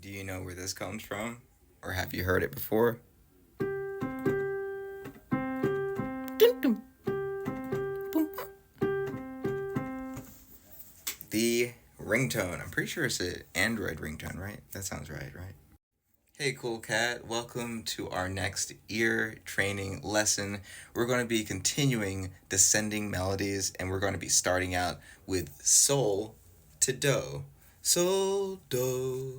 Do you know where this comes from? Or have you heard it before? The ringtone. I'm pretty sure it's an Android ringtone, right? That sounds right? Hey, cool cat. Welcome to our next ear training lesson. We're going to be continuing descending melodies, and we're going to be starting out with sol to do. Sol, do.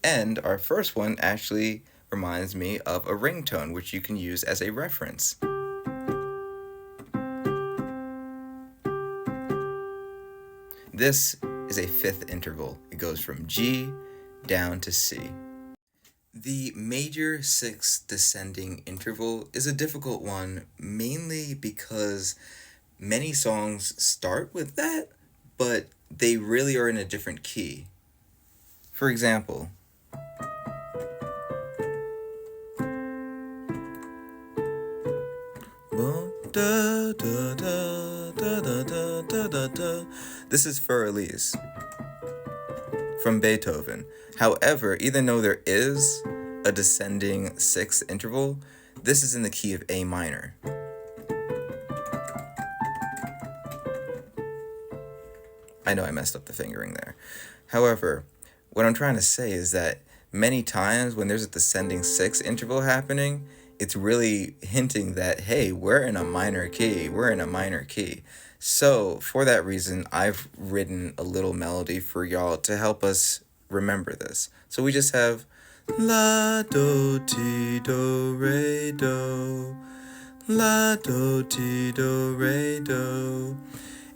And our first one actually reminds me of a ringtone, which you can use as a reference. This is a fifth interval. It goes from G down to C. The major sixth descending interval is a difficult one, mainly because many songs start with that, but they really are in a different key. For example, this is Für Elise from Beethoven. However, even though there is a descending sixth interval, this is in the key of A minor. I know I messed up the fingering there. However, what I'm trying to say is that many times when there's a descending sixth interval happening, it's really hinting that, hey, we're in a minor key. So, for that reason, I've written a little melody for y'all to help us remember this. So we just have La, Do, Ti, Do, Re, Do. La, Do, Ti, Do, Re, Do.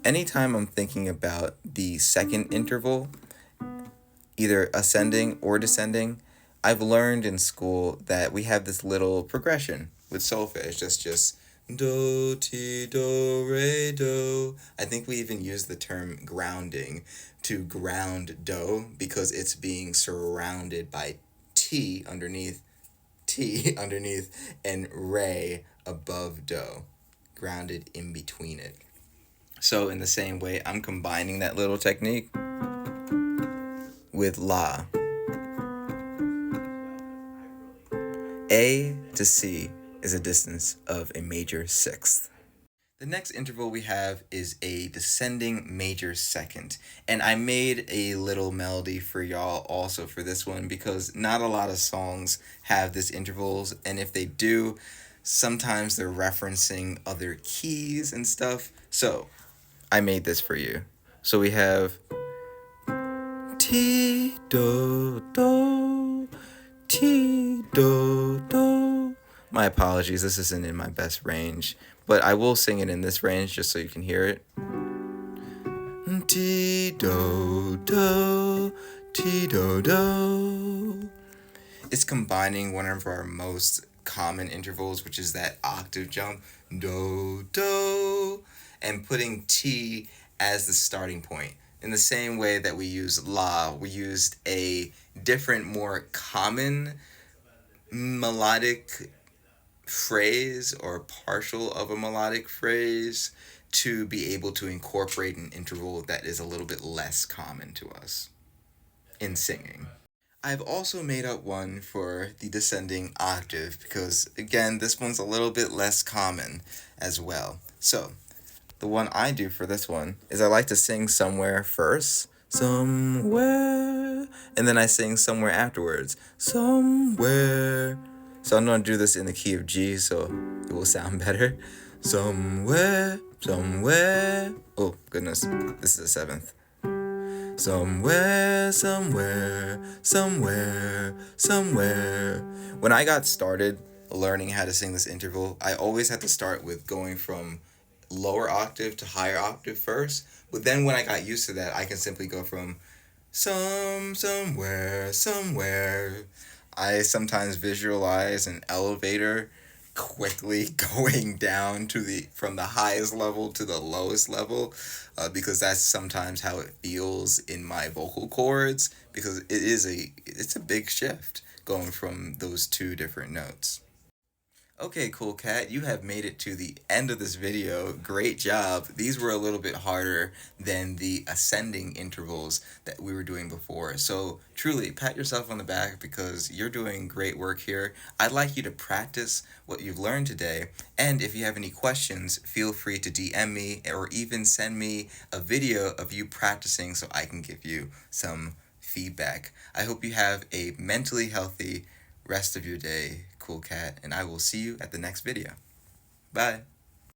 Anytime I'm thinking about the second interval, either ascending or descending, I've learned in school that we have this little progression with solfège that's just do, ti, do, re, do. I think we even use the term grounding to ground do because it's being surrounded by ti underneath, and re above do, grounded in between it. So in the same way, I'm combining that little technique with la. A to C is a distance of a major sixth. The next interval we have is a descending major second. And I made a little melody for y'all also for this one because not a lot of songs have this intervals, and if they do, sometimes they're referencing other keys and stuff. So, I made this for you. So we have Ti do do, Ti do do. My apologies, this isn't in my best range, but I will sing it in this range just so you can hear it. Ti do do, Ti do do. It's combining one of our most common intervals, which is that octave jump, do do, and putting T as the starting point. In the same way that we use la, we used a different, more common melodic phrase or partial of a melodic phrase to be able to incorporate an interval that is a little bit less common to us in singing. I've also made up one for the descending octave because, again, this one's a little bit less common as well. So, the one I do for this one is I like to sing somewhere first, somewhere, and then I sing somewhere afterwards, somewhere. So I'm going to do this in the key of G so it will sound better. Somewhere, somewhere. Oh, goodness. This is a seventh. Somewhere, somewhere, somewhere, somewhere. When I got started learning how to sing this interval, I always had to start with going from lower octave to higher octave first. But then when I got used to that, I can simply go from somewhere, somewhere. I sometimes visualize an elevator quickly going down to the from the highest level to the lowest level, because that's sometimes how it feels in my vocal cords, because it's a big shift going from those two different notes. Okay, cool cat, you have made it to the end of this video. Great job. These were a little bit harder than the ascending intervals that we were doing before. So truly, pat yourself on the back because you're doing great work here. I'd like you to practice what you've learned today. And if you have any questions, feel free to DM me or even send me a video of you practicing so I can give you some feedback. I hope you have a mentally healthy rest of your day, cool cat, and I will see you at the next video. Bye.